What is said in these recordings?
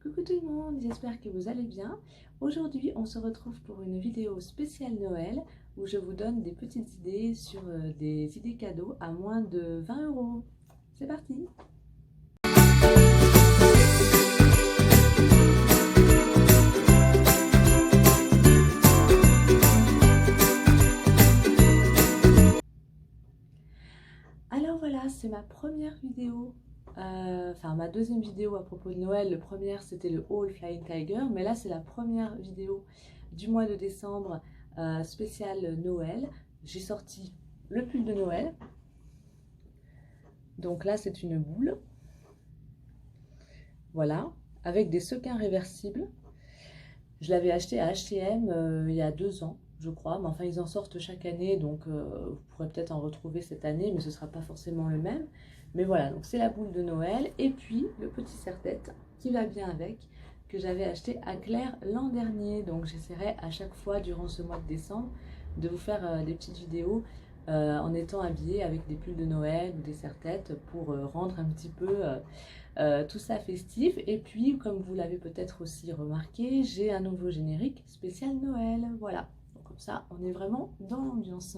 Coucou tout le monde, j'espère que vous allez bien. Aujourd'hui, on se retrouve pour une vidéo spéciale Noël où je vous donne des petites idées sur des idées cadeaux à moins de 20 euros. C'est parti! Alors voilà, c'est ma première vidéo, enfin ma deuxième vidéo à propos de Noël. Le premier c'était le haul Flying Tiger, mais là c'est la première vidéo du mois de décembre spécial Noël. J'ai sorti le pull de Noël, donc là c'est une boule, voilà, avec des sequins réversibles. Je l'avais acheté à H&M il y a 2 ans, je crois, mais enfin ils en sortent chaque année, donc vous pourrez peut-être en retrouver cette année, mais ce ne sera pas forcément le même. Mais voilà, donc c'est la boule de Noël, et puis le petit serre-tête qui va bien avec, que j'avais acheté à Claire l'an dernier. Donc j'essaierai à chaque fois durant ce mois de décembre de vous faire des petites vidéos en étant habillée avec des pulls de Noël ou des serre-têtes pour rendre un petit peu tout ça festif. Et puis, comme vous l'avez peut-être aussi remarqué, j'ai un nouveau générique spécial Noël. Voilà, donc comme ça, on est vraiment dans l'ambiance.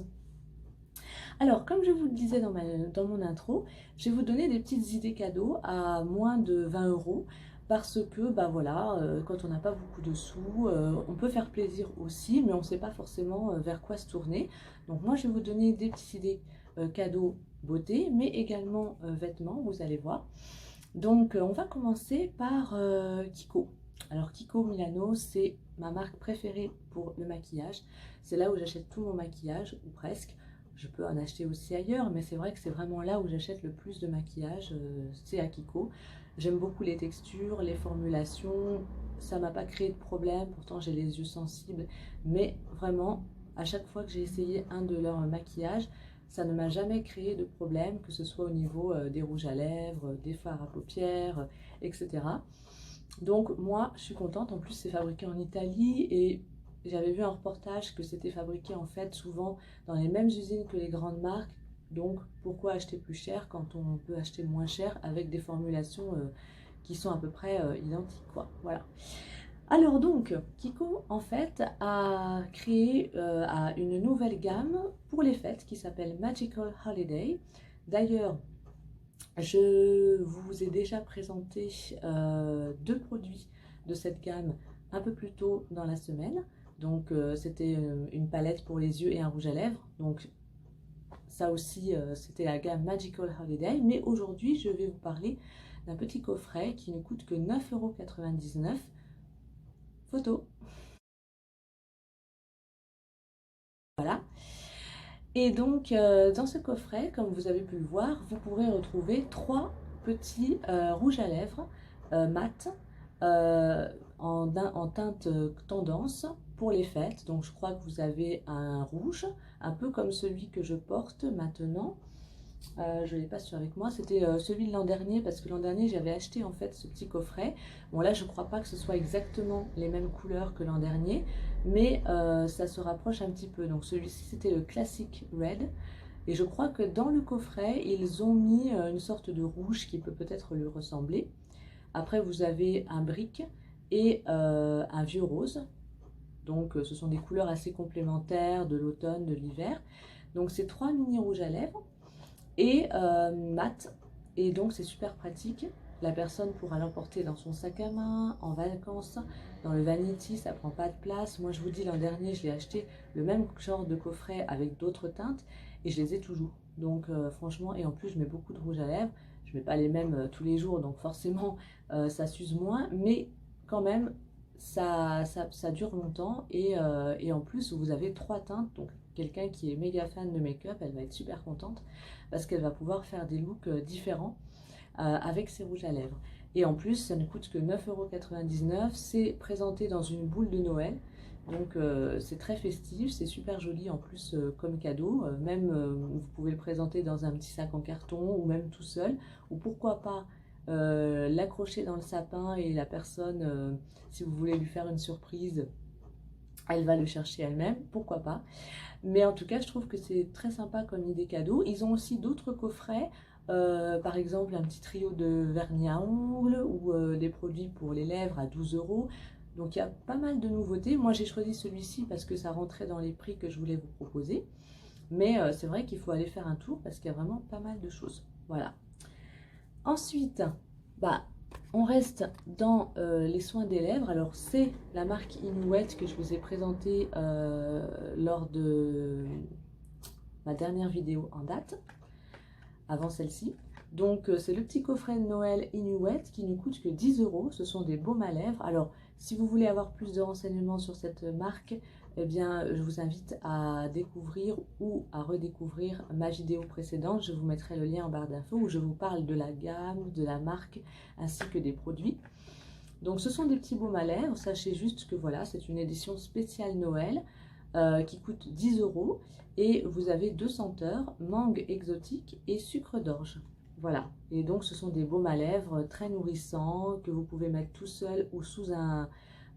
Alors, comme je vous le disais dans mon intro, je vais vous donner des petites idées cadeaux à moins de 20 euros. Parce que, bah voilà, quand on n'a pas beaucoup de sous, on peut faire plaisir aussi, mais on ne sait pas forcément vers quoi se tourner. Donc moi, je vais vous donner des petites idées cadeaux beauté, mais également vêtements, vous allez voir. Donc, on va commencer par Kiko. Alors, Kiko Milano, c'est ma marque préférée pour le maquillage. C'est là où j'achète tout mon maquillage, ou presque. Je peux en acheter aussi ailleurs, mais c'est vrai que c'est vraiment là où j'achète le plus de maquillage, c'est à Kiko. J'aime beaucoup les textures, les formulations. Ça m'a pas créé de problème, pourtant j'ai les yeux sensibles. Mais vraiment, à chaque fois que j'ai essayé un de leurs maquillages, ça ne m'a jamais créé de problème, que ce soit au niveau des rouges à lèvres, des fards à paupières, etc. Donc moi, je suis contente. En plus, c'est fabriqué en Italie et j'avais vu un reportage que c'était fabriqué en fait souvent dans les mêmes usines que les grandes marques. Donc pourquoi acheter plus cher quand on peut acheter moins cher avec des formulations qui sont à peu près identiques, quoi. Voilà. Alors donc, Kiko en fait a créé une nouvelle gamme pour les fêtes qui s'appelle Magical Holiday. D'ailleurs, je vous ai déjà présenté 2 produits de cette gamme un peu plus tôt dans la semaine. Donc c'était une palette pour les yeux et un rouge à lèvres. Donc ça aussi c'était la gamme Magical Holiday. Mais aujourd'hui je vais vous parler d'un petit coffret qui ne coûte que 9,99 €. Photo. Voilà. Et donc, dans ce coffret, comme vous avez pu le voir, vous pourrez retrouver 3 petits rouges à lèvres mat en teinte tendance pour les fêtes. Donc, je crois que vous avez un rouge, un peu comme celui que je porte maintenant. Je ne l'ai pas su avec moi, c'était celui de l'an dernier, parce que l'an dernier j'avais acheté en fait ce petit coffret. Bon là je ne crois pas que ce soit exactement les mêmes couleurs que l'an dernier, mais ça se rapproche un petit peu. Donc celui-ci c'était le Classic Red, et je crois que dans le coffret ils ont mis une sorte de rouge qui peut peut-être lui ressembler. Après vous avez un brick et un vieux rose, donc ce sont des couleurs assez complémentaires de l'automne, de l'hiver. Donc c'est 3 mini rouges à lèvres et mat, et donc c'est super pratique. La personne pourra l'emporter dans son sac à main, en vacances, dans le vanity, ça prend pas de place. Moi je vous dis, l'an dernier je l'ai acheté le même genre de coffret avec d'autres teintes et je les ai toujours. Donc franchement, et en plus je mets beaucoup de rouge à lèvres, je mets pas les mêmes tous les jours, donc forcément ça s'use moins, mais quand même ça dure longtemps, et en plus vous avez 3 teintes, donc quelqu'un qui est méga fan de make-up, elle va être super contente parce qu'elle va pouvoir faire des looks différents avec ses rouges à lèvres. Et en plus, ça ne coûte que 9,99 €. C'est présenté dans une boule de Noël. Donc c'est très festif, c'est super joli en plus comme cadeau. Même vous pouvez le présenter dans un petit sac en carton ou même tout seul. Ou pourquoi pas l'accrocher dans le sapin, et la personne, si vous voulez lui faire une surprise, elle va le chercher elle-même, pourquoi pas. Mais en tout cas, je trouve que c'est très sympa comme idée cadeau. Ils ont aussi d'autres coffrets Par exemple, un petit trio de vernis à ongles ou des produits pour les lèvres à 12 euros. Donc il y a pas mal de nouveautés. Moi j'ai choisi celui-ci parce que ça rentrait dans les prix que je voulais vous proposer. Mais c'est vrai qu'il faut aller faire un tour parce qu'il y a vraiment pas mal de choses. Voilà. Ensuite, bah, on reste dans les soins des lèvres. Alors c'est la marque Inouette que je vous ai présentée lors de ma dernière vidéo en date, avant celle-ci. Donc c'est le petit coffret de Noël Inouette qui ne coûte que 10 euros. Ce sont des baumes à lèvres. Alors si vous voulez avoir plus de renseignements sur cette marque, eh bien je vous invite à découvrir ou à redécouvrir ma vidéo précédente. Je vous mettrai le lien en barre d'infos où je vous parle de la gamme, de la marque ainsi que des produits. Donc ce sont des petits baumes à lèvres. Sachez juste que voilà, c'est une édition spéciale Noël qui coûte 10 euros. Et vous avez deux senteurs, mangue exotique et sucre d'orge. Voilà, et donc ce sont des baumes à lèvres très nourrissants que vous pouvez mettre tout seul ou sous un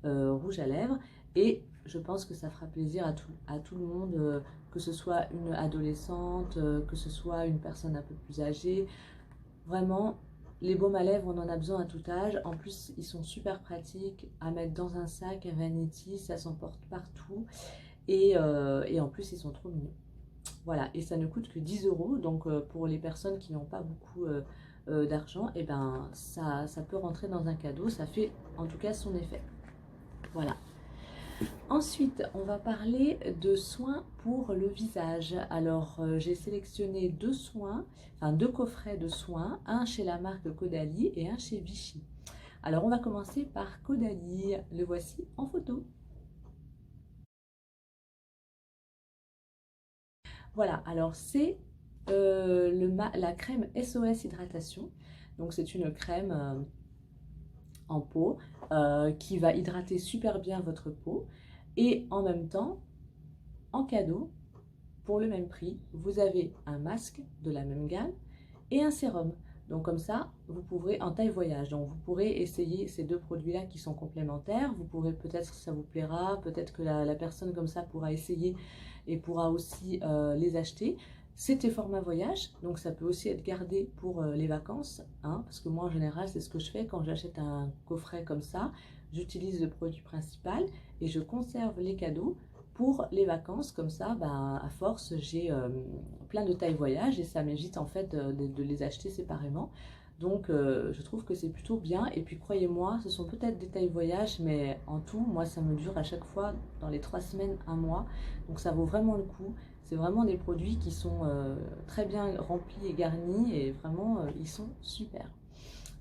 rouge à lèvres. Et je pense que ça fera plaisir à tout le monde, que ce soit une adolescente, que ce soit une personne un peu plus âgée. Vraiment, les baumes à lèvres, on en a besoin à tout âge. En plus, ils sont super pratiques à mettre dans un sac, un vanity, ça s'emporte partout. Et en plus, ils sont trop mignons. Voilà, et ça ne coûte que 10 euros. Donc, pour les personnes qui n'ont pas beaucoup d'argent, et ben, ça peut rentrer dans un cadeau. Ça fait en tout cas son effet. Voilà. Ensuite, on va parler de soins pour le visage. Alors, j'ai sélectionné deux coffrets de soins, un chez la marque Caudalie et un chez Vichy. Alors, on va commencer par Caudalie. Le voici en photo. Voilà, alors c'est la crème SOS Hydratation. Donc c'est une crème en peau qui va hydrater super bien votre peau. Et en même temps, en cadeau, pour le même prix, vous avez un masque de la même gamme et un sérum. Donc comme ça, vous pourrez, en taille voyage, donc vous pourrez essayer ces deux produits-là qui sont complémentaires. Vous pourrez peut-être que ça vous plaira, peut-être que la personne comme ça pourra essayer et pourra aussi les acheter. C'était format voyage, donc ça peut aussi être gardé pour les vacances, hein, parce que moi en général c'est ce que je fais quand j'achète un coffret comme ça. J'utilise le produit principal et je conserve les cadeaux pour les vacances, comme ça, bah, à force, j'ai plein de tailles voyage et ça m'évite en fait de les acheter séparément. Donc je trouve que c'est plutôt bien. Et puis croyez-moi, ce sont peut-être des tailles voyage, mais en tout, moi ça me dure à chaque fois dans les 3 semaines, un mois. Donc ça vaut vraiment le coup. C'est vraiment des produits qui sont très bien remplis et garnis et vraiment ils sont super.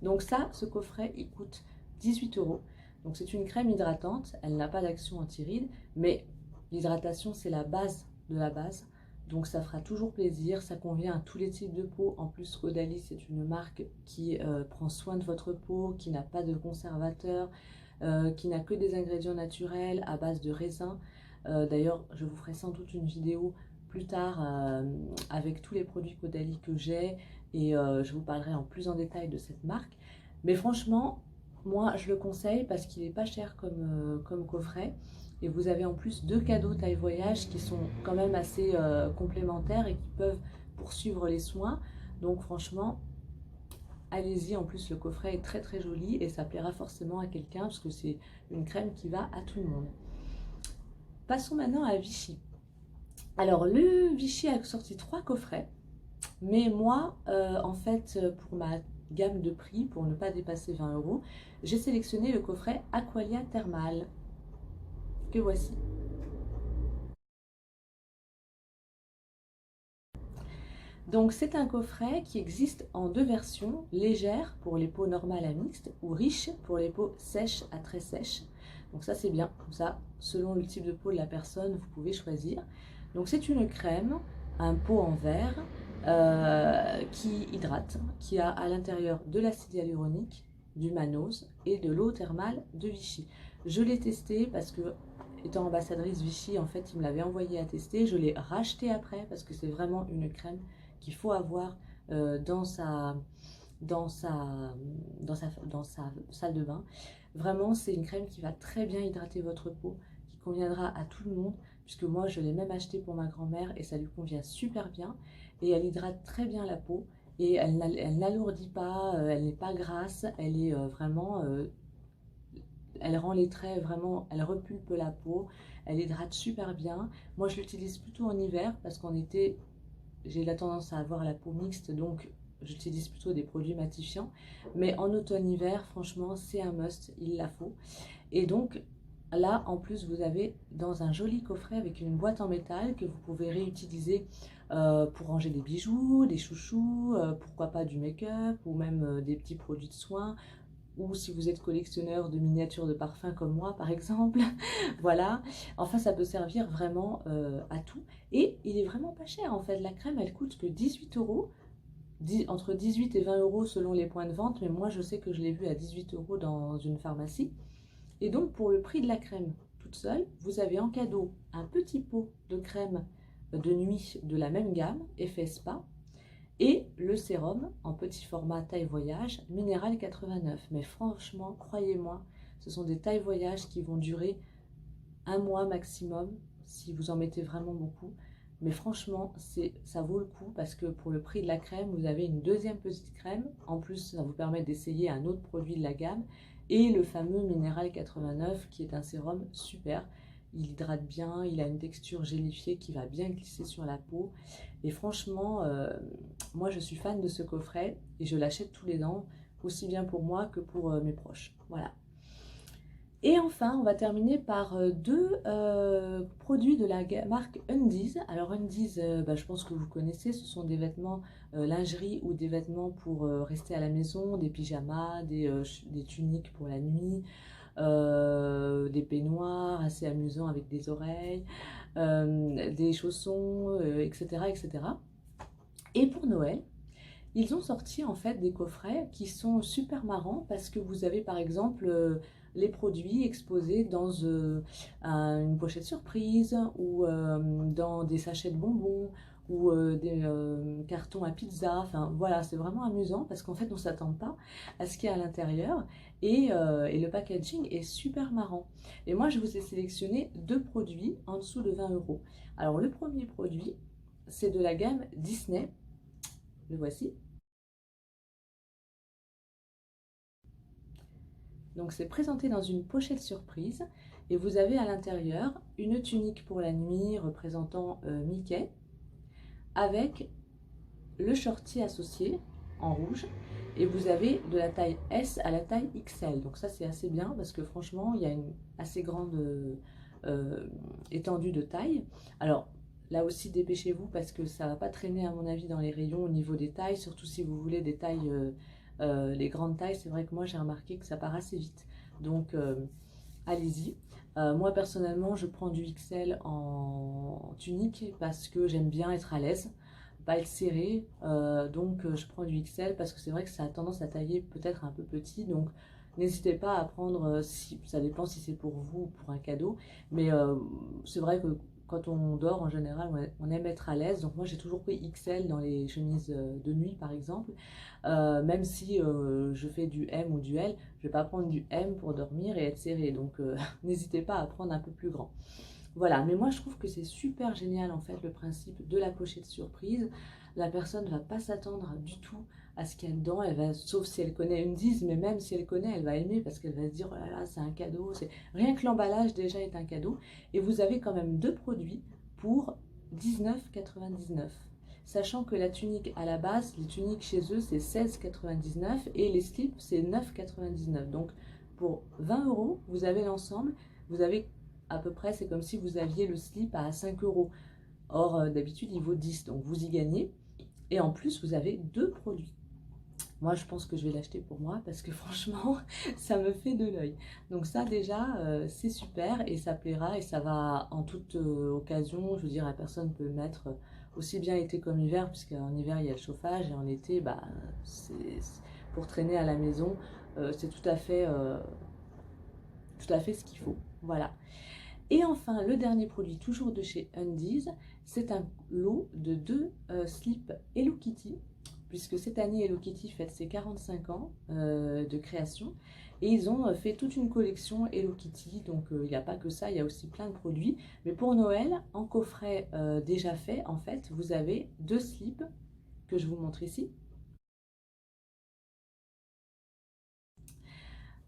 Donc ça, ce coffret, il coûte 18 euros. Donc c'est une crème hydratante, elle n'a pas d'action anti-rides, mais l'hydratation, c'est la base de la base. Donc ça fera toujours plaisir, ça convient à tous les types de peau. En plus, Caudalie, c'est une marque qui prend soin de votre peau, qui n'a pas de conservateur, qui n'a que des ingrédients naturels à base de raisin. D'ailleurs, je vous ferai sans doute une vidéo plus tard avec tous les produits Caudalie que j'ai et je vous parlerai en plus en détail de cette marque. Mais franchement, moi je le conseille parce qu'il n'est pas cher comme coffret et vous avez en plus deux cadeaux taille voyage qui sont quand même assez complémentaires et qui peuvent poursuivre les soins. Donc franchement, allez-y, en plus le coffret est très très joli et ça plaira forcément à quelqu'un parce que c'est une crème qui va à tout le monde. Passons maintenant à Vichy. Alors le Vichy a sorti 3 coffrets. Mais moi, en fait, pour ma gamme de prix, pour ne pas dépasser 20 euros, j'ai sélectionné le coffret Aqualia Thermal, que voici. Donc c'est un coffret qui existe en deux versions, légère pour les peaux normales à mixtes ou riche pour les peaux sèches à très sèches. Donc ça c'est bien, comme ça, selon le type de peau de la personne, vous pouvez choisir. Donc c'est une crème, un pot en verre, qui hydrate, qui a à l'intérieur de l'acide hyaluronique, du mannose et de l'eau thermale de Vichy. Je l'ai testé parce que, étant ambassadrice Vichy, en fait, il me l'avait envoyé à tester. Je l'ai racheté après parce que c'est vraiment une crème qu'il faut avoir dans sa salle de bain. Vraiment, c'est une crème qui va très bien hydrater votre peau, qui conviendra à tout le monde, puisque moi, je l'ai même acheté pour ma grand-mère et ça lui convient super bien. Et elle hydrate très bien la peau et elle n'alourdit pas, elle n'est pas grasse, elle est vraiment, elle rend les traits vraiment, elle repulpe la peau, elle hydrate super bien. Moi je l'utilise plutôt en hiver parce qu'en été j'ai la tendance à avoir la peau mixte, donc j'utilise plutôt des produits matifiants. Mais en automne-hiver, franchement, c'est un must, il la faut. Et donc là, en plus, vous avez dans un joli coffret avec une boîte en métal que vous pouvez réutiliser pour ranger des bijoux, des chouchous, pourquoi pas du make-up ou même des petits produits de soins. Ou si vous êtes collectionneur de miniatures de parfums comme moi par exemple, voilà. Enfin, ça peut servir vraiment à tout. Et il est vraiment pas cher en fait. La crème, elle coûte que 18 euros, entre 18 et 20 euros selon les points de vente, mais moi je sais que je l'ai vue à 18 euros dans une pharmacie. Et donc pour le prix de la crème toute seule, vous avez en cadeau un petit pot de crème de nuit de la même gamme, effet spa, et le sérum en petit format taille voyage, Minéral 89. Mais franchement, croyez-moi, ce sont des tailles voyage qui vont durer un mois maximum, si vous en mettez vraiment beaucoup. Mais franchement, ça vaut le coup parce que pour le prix de la crème, vous avez une deuxième petite crème. En plus, ça vous permet d'essayer un autre produit de la gamme. Et le fameux Minéral 89 qui est un sérum super. Il hydrate bien, il a une texture gélifiée qui va bien glisser sur la peau. Et franchement, moi je suis fan de ce coffret et je l'achète tous les ans, aussi bien pour moi que pour mes proches. Voilà. Et enfin, on va terminer par deux produits de la marque Undies. Alors Undies, je pense que vous connaissez, ce sont des vêtements lingerie ou des vêtements pour rester à la maison, des pyjamas, des tuniques pour la nuit, des peignoirs assez amusants avec des oreilles, des chaussons, etc., etc. Et pour Noël, ils ont sorti en fait des coffrets qui sont super marrants parce que vous avez par exemple les produits exposés dans une pochette surprise ou dans des sachets de bonbons ou des cartons à pizza. Enfin voilà, c'est vraiment amusant parce qu'en fait on ne s'attend pas à ce qu'il y a à l'intérieur et le packaging est super marrant. Et moi je vous ai sélectionné deux produits en dessous de 20 euros. Alors le premier produit, c'est de la gamme Disney. Le voici. Donc c'est présenté dans une pochette surprise et vous avez à l'intérieur une tunique pour la nuit représentant Mickey avec le shorty associé en rouge et vous avez de la taille S à la taille XL. Donc ça c'est assez bien parce que franchement il y a une assez grande étendue de taille. Alors là aussi dépêchez-vous parce que ça ne va pas traîner à mon avis dans les rayons au niveau des tailles, surtout si vous voulez des tailles, les grandes tailles. C'est vrai que moi j'ai remarqué que ça part assez vite. Donc allez-y. Moi personnellement je prends du XL en tunique parce que j'aime bien être à l'aise, pas être serré, donc je prends du XL parce que c'est vrai que ça a tendance à tailler peut-être un peu petit, donc n'hésitez pas à prendre, si, ça dépend si c'est pour vous ou pour un cadeau, mais c'est vrai que quand on dort en général on aime être à l'aise, donc moi j'ai toujours pris XL dans les chemises de nuit par exemple, même si je fais du M ou du L, je ne vais pas prendre du M pour dormir et être serré, donc n'hésitez pas à prendre un peu plus grand. Voilà, mais moi je trouve que c'est super génial en fait le principe de la pochette surprise. La personne ne va pas s'attendre du tout à ce qu'il y a dedans, elle va, sauf si elle connaît une dise, mais même si elle connaît, elle va aimer parce qu'elle va se dire oh là là, c'est un cadeau. Rien que l'emballage déjà est un cadeau. Et vous avez quand même deux produits pour 19,99. Sachant que la tunique à la base, les tuniques chez eux c'est 16,99 et les slips c'est 9,99. Donc pour 20 euros, vous avez l'ensemble, vous avez à peu près, c'est comme si vous aviez le slip à 5 euros. Or, d'habitude, il vaut 10, donc vous y gagnez. Et en plus, vous avez deux produits. Moi, je pense que je vais l'acheter pour moi parce que franchement, ça me fait de l'œil. Donc ça, déjà, c'est super et ça plaira et ça va en toute occasion. Je veux dire, la personne peut mettre aussi bien été comme hiver, puisqu'en hiver, il y a le chauffage et en été, bah, c'est pour traîner à la maison, c'est tout à fait ce qu'il faut. Voilà. Et enfin, le dernier produit, toujours de chez Undies, c'est un lot de deux slips Hello Kitty, puisque cette année Hello Kitty fête ses 45 ans de création, et ils ont fait toute une collection Hello Kitty, donc il n'y a pas que ça, il y a aussi plein de produits. Mais pour Noël, en coffret déjà fait, en fait, vous avez deux slips que je vous montre ici.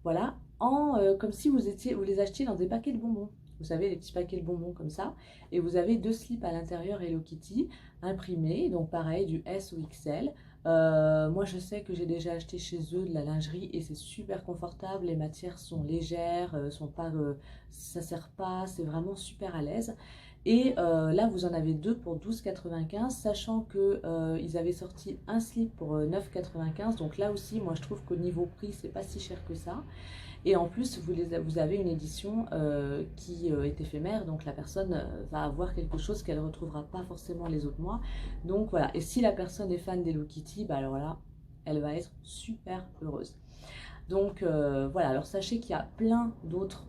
voilà, comme si vous les achetiez dans des paquets de bonbons. Vous savez, les petits paquets de bonbons comme ça. Et vous avez 2 slips à l'intérieur Hello Kitty imprimés, donc pareil, du S ou XL. Moi, je sais que j'ai déjà acheté chez eux de la lingerie et c'est super confortable. Les matières sont légères, sont pas, ça serre pas, c'est vraiment super à l'aise. Et là, vous en avez 2 pour 12,95, sachant que ils avaient sorti un slip pour 9,95. Donc là aussi, moi, je trouve qu'au niveau prix, c'est pas si cher que ça. Et en plus, vous avez une édition qui est éphémère, donc la personne va avoir quelque chose qu'elle ne retrouvera pas forcément les autres mois. Donc voilà, et si la personne est fan d'Hello Kitty, bah alors là, elle va être super heureuse. Donc voilà, alors sachez qu'il y a plein d'autres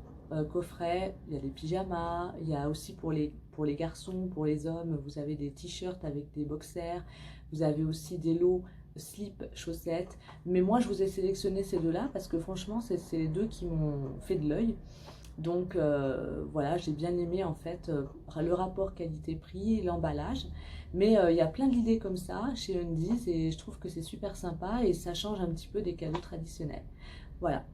coffrets, il y a des pyjamas, il y a aussi pour les garçons, pour les hommes, vous avez des t-shirts avec des boxers, vous avez aussi des lots slip, chaussettes. Mais moi, je vous ai sélectionné ces deux-là parce que franchement, c'est les deux qui m'ont fait de l'œil. Donc voilà, j'ai bien aimé en fait le rapport qualité-prix, l'emballage. Mais il y a plein d'idées comme ça chez Undies et je trouve que c'est super sympa et ça change un petit peu des cadeaux traditionnels. Voilà.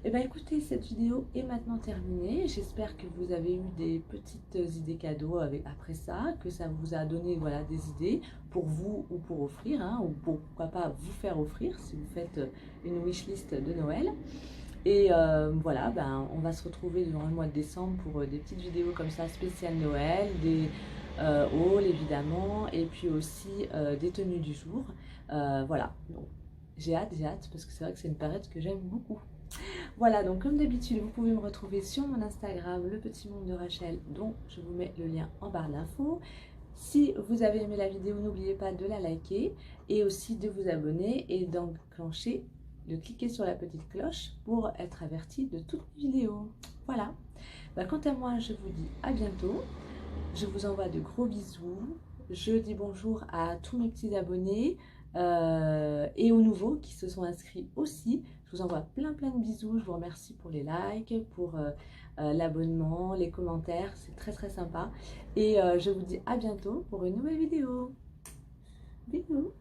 Et bien écoutez, cette vidéo est maintenant terminée. J'espère que vous avez eu des petites idées cadeaux après ça, que ça vous a donné voilà, des idées pour vous ou pour offrir, hein, ou pourquoi pas vous faire offrir si vous faites une wishlist de Noël. Et voilà, ben, on va se retrouver durant le mois de décembre pour des petites vidéos comme ça spéciales Noël, des hauls évidemment, et puis aussi des tenues du jour. Voilà, donc j'ai hâte parce que c'est vrai que c'est une période que j'aime beaucoup. Voilà, donc comme d'habitude, vous pouvez me retrouver sur mon Instagram, le petit monde de Rachel, dont je vous mets le lien en barre d'infos. Si vous avez aimé la vidéo, n'oubliez pas de la liker et aussi de vous abonner et d'enclencher, de cliquer sur la petite cloche pour être averti de toutes mes vidéos. Voilà. Bah, quant à moi, je vous dis à bientôt. Je vous envoie de gros bisous. Je dis bonjour à tous mes petits abonnés et aux nouveaux qui se sont inscrits aussi. Je vous envoie plein de bisous. Je vous remercie pour les likes, pour l'abonnement, les commentaires. C'est très sympa. Et je vous dis à bientôt pour une nouvelle vidéo. Bisous.